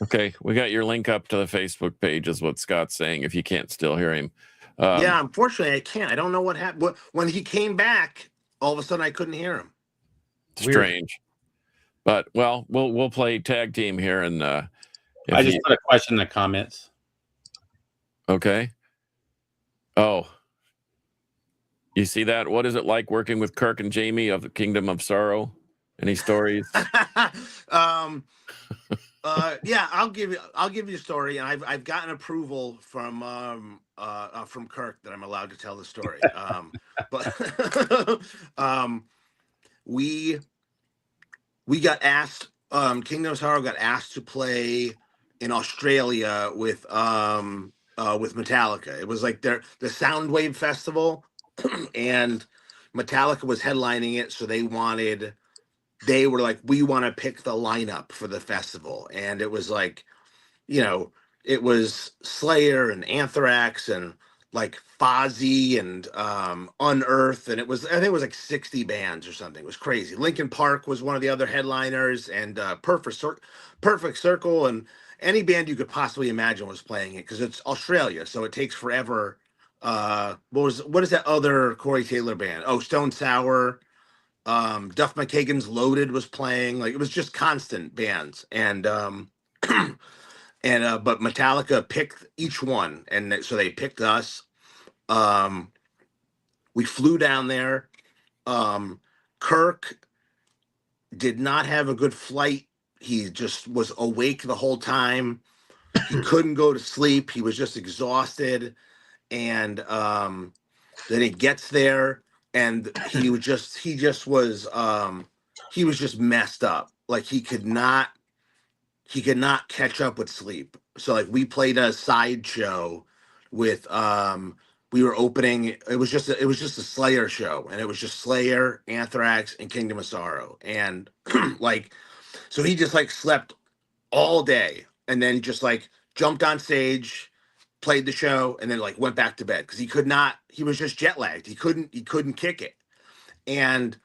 Okay, we got your link up to the Facebook page, is what Scott's saying. If you can't still hear him. Yeah, unfortunately, I can't. I don't know what happened. When he came back, all of a sudden, I couldn't hear him. Strange. But well, we'll play tag team here, and I just put a question in the comments. Okay. Oh. You see that? What is it like working with Kirk and Jamie of the Kingdom of Sorrow? Any stories? Yeah, I'll give you a story, and I've gotten approval from Kirk that I'm allowed to tell the story. But we we got asked. Kingdom of Sorrow got asked to play in Australia with Metallica. It was like the Soundwave Festival, and Metallica was headlining it. So they were like, we want to pick the lineup for the festival, and it was like, you know, it was Slayer and Anthrax and like Fozzy and Unearth, and I think it was like 60 bands or something. It was crazy. Linkin Park was one of the other headliners, and Perfect Circle, and any band you could possibly imagine was playing it because it's Australia, so it takes forever. What is that other Corey Taylor band? Oh, Stone Sour. Duff McKagan's Loaded was playing. Like, it was just constant bands, and but Metallica picked each one, and so they picked us. We flew down there. Kirk did not have a good flight. He just was awake the whole time. He couldn't go to sleep. He was just exhausted, and then he gets there, and he was just messed up. Like, he could not catch up with sleep. So like, we played a sideshow with we were opening, it was just a Slayer show, and it was just Slayer, Anthrax, and Kingdom of Sorrow. And like, so he just like slept all day, and then just like jumped on stage, played the show, and then like went back to bed because he was just jet lagged. He couldn't kick it. And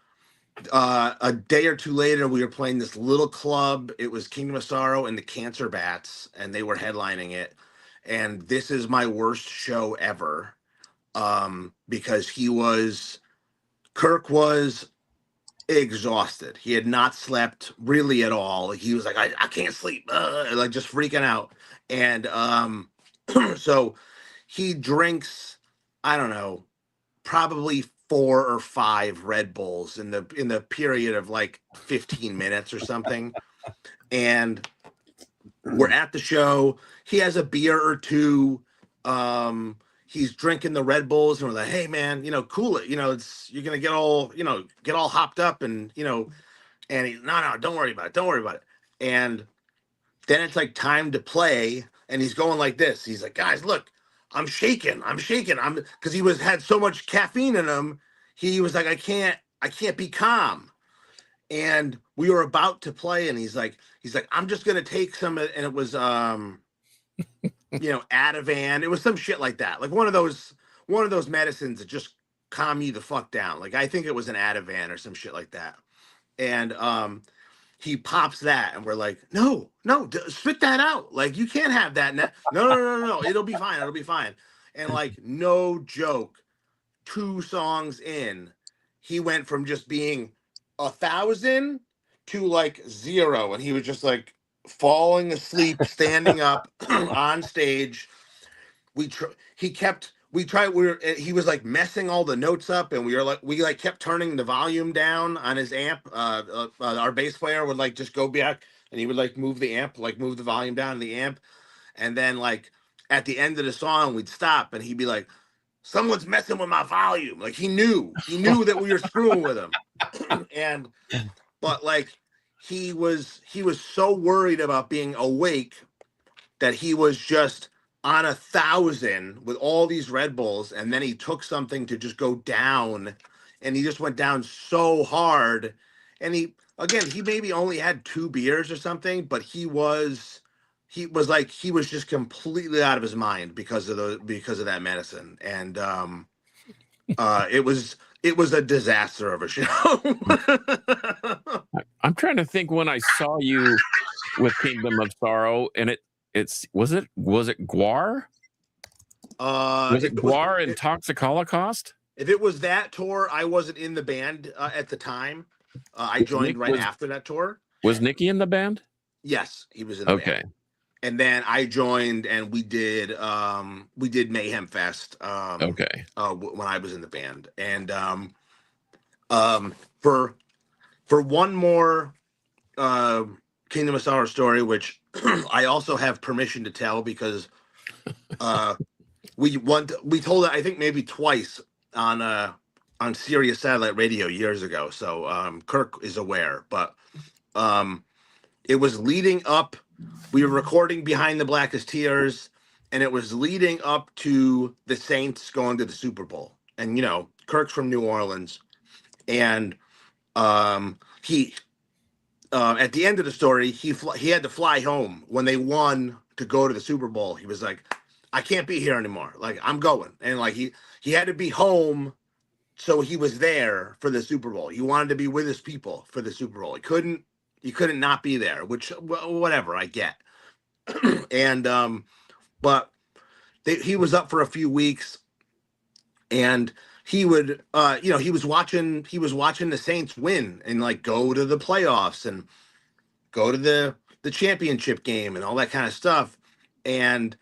a day or two later, we were playing this little club. It was Kingdom of Sorrow and the Cancer Bats, and they were headlining it. And this is my worst show ever, because Kirk was exhausted. He had not slept really at all. He was like, I can't sleep, like just freaking out. And so he drinks, I don't know, probably 4 or 5 Red Bulls in the period of like 15 minutes or something. And we're at the show. He has a beer or two. He's drinking the Red Bulls, and we're like, hey man, cool it. You're gonna get all hopped up, and and he, no, don't worry about it. Don't worry about it. And then it's like time to play, and he's going like this. He's like, guys, look, I'm shaking. Because he had so much caffeine in him. He was like, I can't be calm. And we were about to play, and he's like, I'm just gonna take some, and it was Ativan. It was some shit like that, like one of those medicines that just calm you the fuck down. Like, I think it was an Ativan or some shit like that. And he pops that, and we're like, no, spit that out. Like, you can't have that. No. It'll be fine. And like, no joke, 2 songs in, he went from just being 1,000 to like 0, and he was just like falling asleep, standing up on stage. He was like messing all the notes up, and we kept turning the volume down on his amp. Our bass player would like just go back, and he would like move the volume down in the amp. And then like at the end of the song, we'd stop, and he'd be like, someone's messing with my volume. Like, he knew that we were screwing with him. But like, he was so worried about being awake that he was just on 1,000 with all these Red Bulls, and then he took something to just go down, and he just went down so hard. And he maybe only had 2 beers or something, but he was just completely out of his mind because of that medicine. And it was a disaster of a show. I'm trying to think when I saw you with Kingdom of Sorrow, and was it Guar? Was it Guar and Toxic Holocaust? If it was that tour, I wasn't in the band at the time. I joined after that tour. Was Nicky in the band? Yes, he was in the band. And then I joined, and we did Mayhem Fest. When I was in the band. And for one more Kingdom of Sorrow story, which I also have permission to tell, because we told it, I think, maybe twice on Sirius satellite radio years ago. So Kirk is aware. But It was leading up. We were recording Behind the Blackest Tears, and it was leading up to the Saints going to the Super Bowl. And Kirk's from New Orleans, and he at the end of the story, he had to fly home when they won to go to the Super Bowl. He was like, I can't be here anymore. Like, I'm going. And like he had to be home, so he was there for the Super Bowl. He wanted to be with his people for the Super Bowl. He couldn't not be there, which whatever, I get. And but he was up for a few weeks, and he would he was watching the Saints win and like go to the playoffs and go to the championship game and all that kind of stuff. And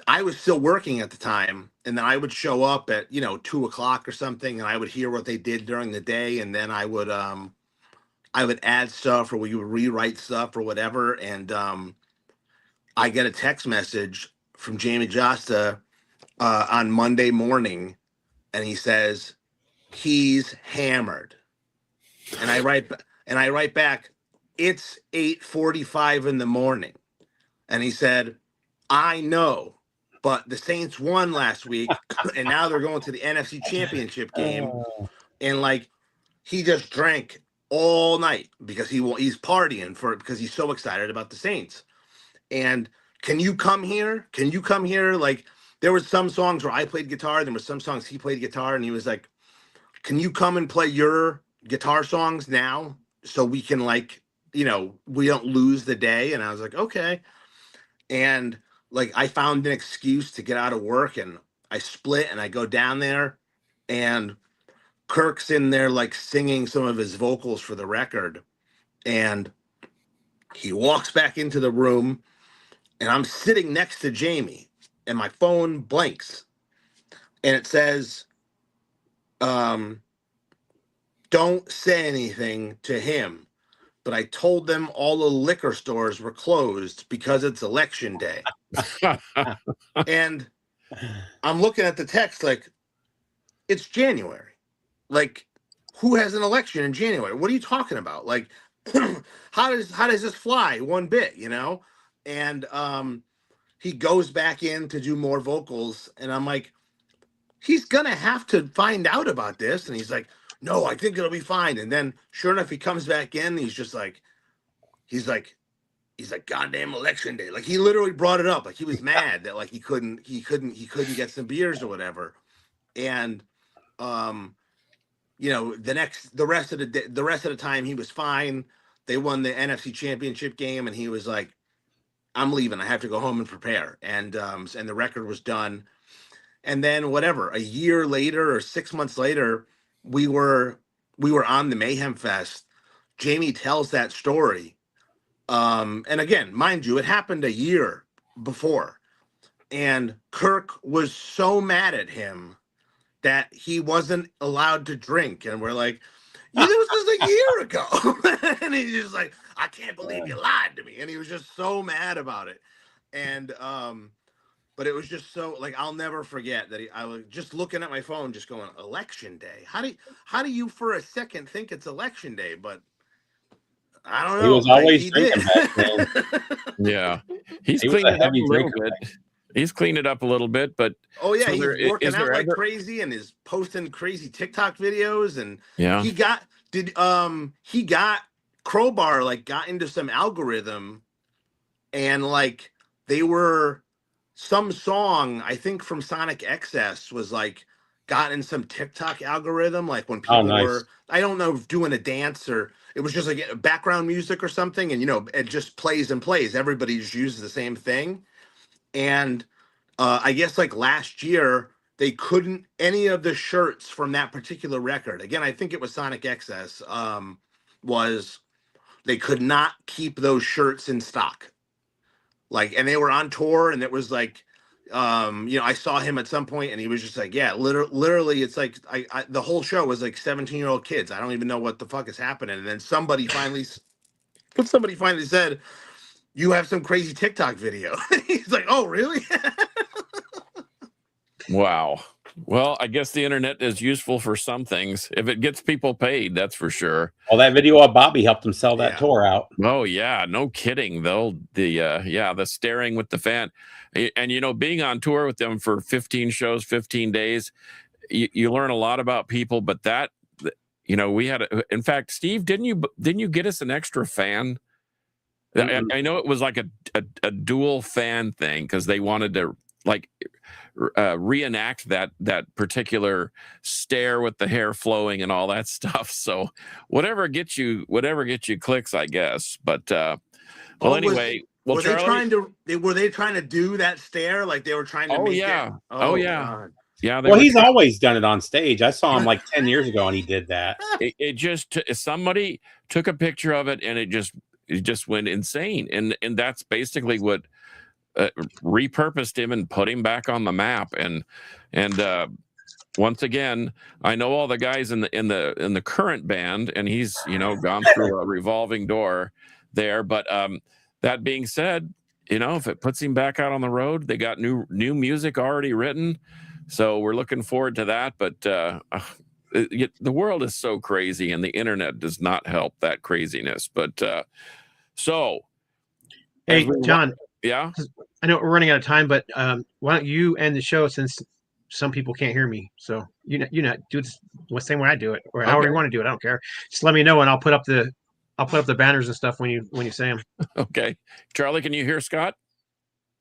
I was still working at the time, and then I would show up at 2:00 or something, and I would hear what they did during the day, and then I would add stuff, or we would rewrite stuff or whatever. And I get a text message from Jamie Jasta on Monday morning, and he says he's hammered, and I write back, it's 8:45 in the morning, and he said, I know, but the Saints won last week, and now they're going to the NFC Championship game, and like he just drank all night because he's partying because he's so excited about the Saints. And can you come here? Like, there was some songs where I played guitar, there were some songs he played guitar, and he was like, can you come and play your guitar songs now so we can like, we don't lose the day? And I was like, okay. And like, I found an excuse to get out of work, and I split and I go down there, and Kirk's in there like singing some of his vocals for the record. And he walks back into the room, and I'm sitting next to Jamie, and my phone blinks, and it says, don't say anything to him, but I told them all the liquor stores were closed because it's election day. And I'm looking at the text like, it's January. Like, who has an election in January? What are you talking about? Like, how does this fly one bit, And he goes back in to do more vocals, and I'm like, he's gonna have to find out about this. And he's like, no, I think it'll be fine. And then sure enough, he comes back in, he's like, goddamn election day. Like, he literally brought it up. Like, he was mad that like he couldn't get some beers or whatever. And the rest of the time he was fine. They won the NFC Championship game, and he was like, I'm leaving. I have to go home and prepare. And the record was done. And then whatever, a year later or 6 months later, we were on the Mayhem Fest. Jamie tells that story. And again, mind you, it happened a year before. And Kirk was so mad at him that he wasn't allowed to drink. And we're like, this was a year ago. And he's just like, I can't believe you lied to me. And he was just so mad about it. And but it was just so, like, I'll never forget that I was just looking at my phone, just going, election day. How do you for a second think it's election day? But I don't know. He was always he drinking did. back then. Yeah, he's He was cleaned a it up a heavy little drinker. bit. He's cleaned it up a little bit, but Oh yeah, so he's there- working is out there like ever- crazy and is posting crazy TikTok videos. And yeah, he got Crowbar, like, got into some algorithm, and like they were some song, I think from Sonic XS, was like got in some TikTok algorithm, like when people nice. were, I don't know, doing a dance, or it was just like background music or something, and it just plays and plays. Everybody just uses the same thing. And I guess like last year they couldn't, any of the shirts from that particular record, again, I think it was Sonic XS, was they could not keep those shirts in stock. Like, and they were on tour, and it was like, I saw him at some point, and he was just like, yeah, literally, it's like, the whole show was like 17-year-old kids. I don't even know what the fuck is happening. And then somebody finally said, you have some crazy TikTok video. He's like, oh, really? wow. Well, I guess the internet is useful for some things. If it gets people paid, that's for sure. Well, that video of Bobby helped him sell that Yeah. tour out. Oh yeah, no kidding though. The staring with the fan, and you know, being on tour with them for 15 shows, 15 days, you learn a lot about people. But that, you know, we had. In fact, Steve, didn't you get us an extra fan? I know it was like a dual fan thing because they wanted to like reenact that particular stare with the hair flowing and all that stuff. So whatever gets you clicks, I guess. But well, anyway, were they Charlie, were they trying to do that stare? Like they were trying to make it? Oh yeah. God. Yeah, Well, he's always done it on stage. I saw him like 10 years ago, and he did that. It just somebody took a picture of it, and it just went insane, and that's basically what repurposed him and put him back on the map. And once again, I know all the guys in the current band, and he's, you know, gone through a revolving door there. But that being said, you know, if it puts him back out on the road, they got new music already written, so we're looking forward to that. But the world is so crazy, and the internet does not help that craziness. But so, Hey, John. Yeah, I know we're running out of time, but why don't you end the show since some people can't hear me? So you know, do it the same way I do it, or however you want to do it. I don't care. Just let me know, and I'll put up the banners and stuff when you say them. Okay, Charlie, can you hear Scott?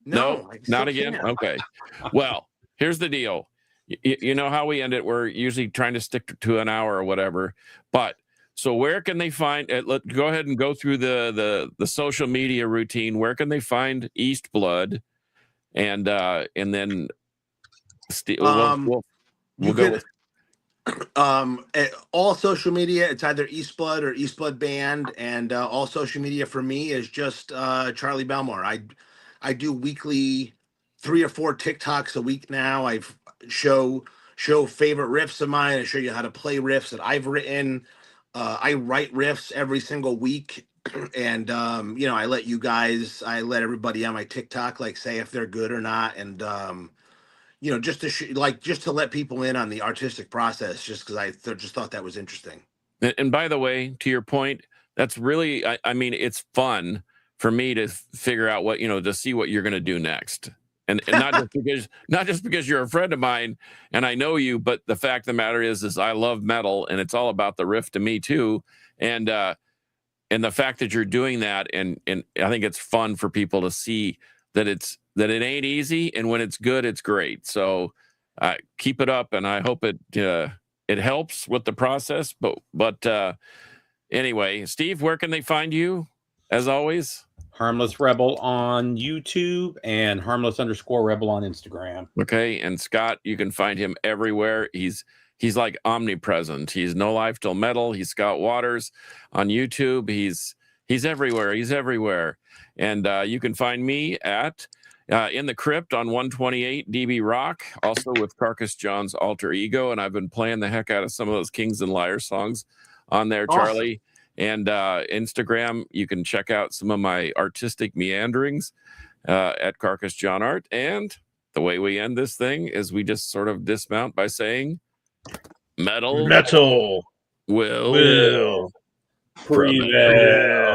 No, not again. Can't. Okay, well, here's the deal. You know how we end it? We're usually trying to stick to an hour or whatever. But so where can they find it? Go ahead and go through the social media routine. Where can they find Eastblood? And then we'll go at all social media. It's either Eastblood or Eastblood Band, and all social media for me is just Charlie Bellmore. I do weekly 3 or 4 TikToks a week now. I show favorite riffs of mine. I show you how to play riffs that I've written. I write riffs every single week, and you know, I let everybody on my TikTok like say if they're good or not, and you know, just to let people in on the artistic process, just because I just thought that was interesting. And by the way, to your point, that's really, I mean, it's fun for me to figure out what, you know, to see what you're going to do next. And not just because you're a friend of mine and I know you, but the fact of the matter is I love metal, and it's all about the riff to me too. And the fact that you're doing that, and I think it's fun for people to see that it ain't easy, and when it's good, it's great. So keep it up, and I hope it helps with the process. But anyway, Steve, where can they find you? As always, Harmless Rebel on YouTube and Harmless_Rebel on Instagram. Okay, and Scott, you can find him everywhere. He's like omnipresent. He's No Life Till Metal. He's Scott Waters on YouTube. He's everywhere. He's everywhere. And you can find me at In the Crypt on 128 DB Rock, also with Carcass John's Alter Ego. And I've been playing the heck out of some of those Kings and Liars songs on there, Charlie. Awesome. And Instagram, you can check out some of my artistic meanderings at Carcass John Art. And the way we end this thing is we just sort of dismount by saying, metal will prevail.